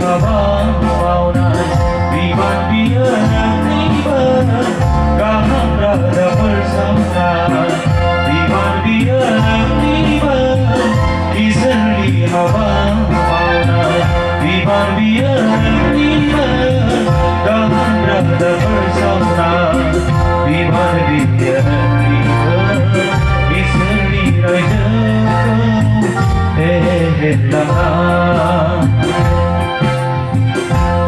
habang maunay Biman biar tiba Kahang rada bersama Biman biar tiba Iseri habang maunay Biman biar tiba Kahang rada bersama Biman biar tiba Iseri raja lang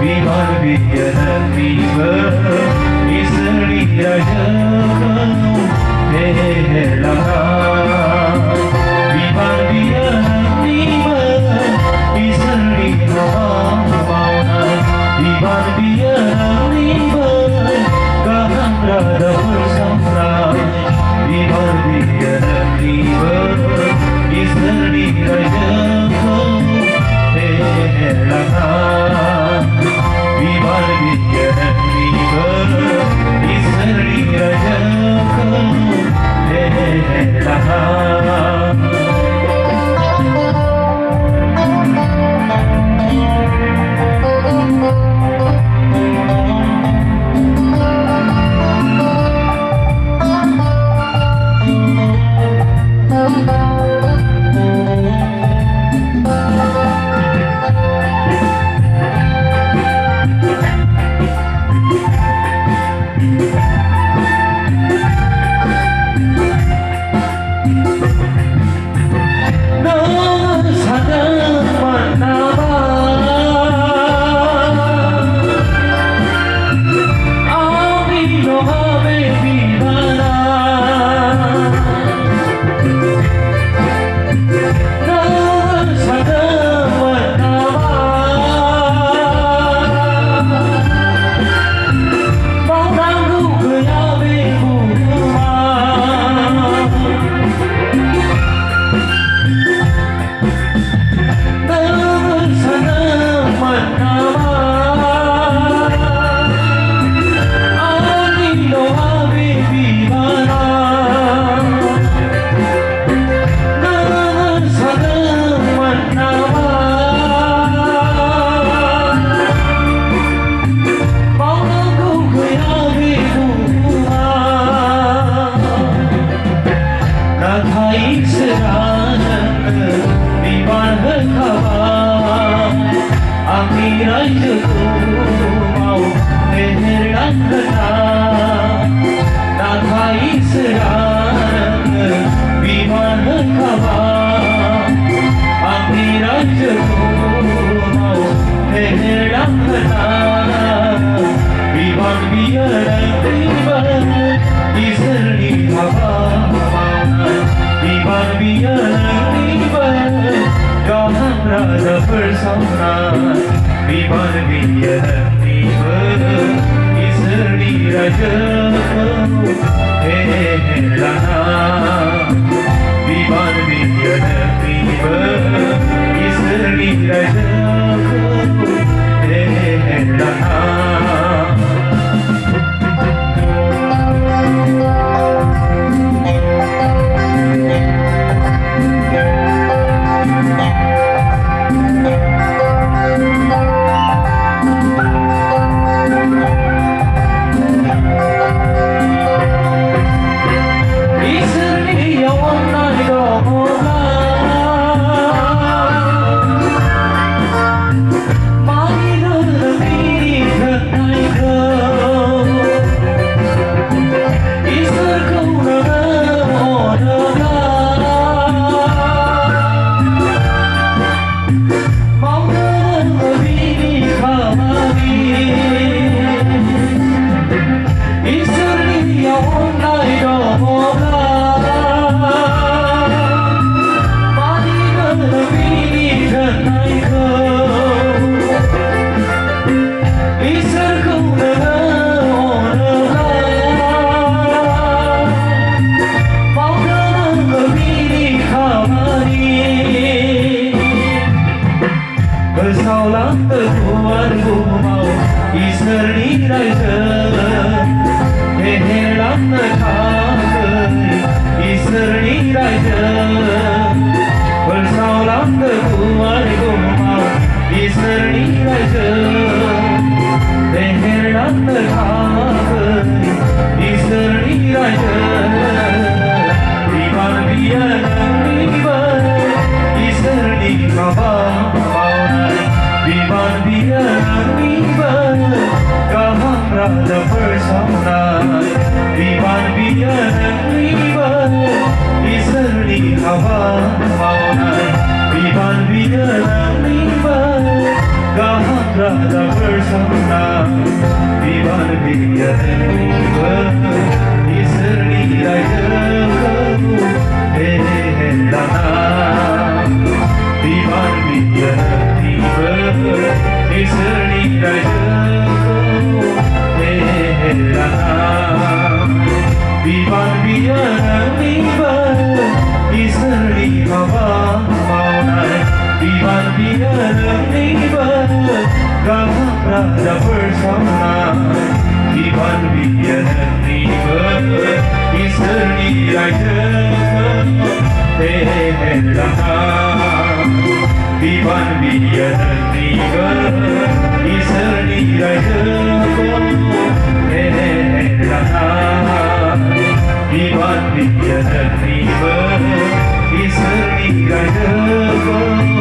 Biman biar tiba Iseri raja lang Biman biar tiba Iseri habang maunay Biman biar tiba Kahang rada bersama Biman biar tiba Iseri raja Biman biar tiba Iseri raja bersama Biman biar tiba Iseri raja Biman biar tiba Iseri raja Israel Radha persona Vivan Viyanam Vivan Isarni Hava Mauna Vivan Viyanam Vivan Gahan Radha persona Vivan Viyanam Vivan Isarni Raja Helana Vivan Viyanam Vivan Isarni Raja Vivan Viyanam Vivan Isarni Hava Mauna Vivan Viyanam Vivan Gahan Radha persona Vivan Viyanam Vivan Isarni Raja Helana Vivan Viyanam Vivan Isarni Raja Helana Vivan Viyanam Vivan Isarni Raja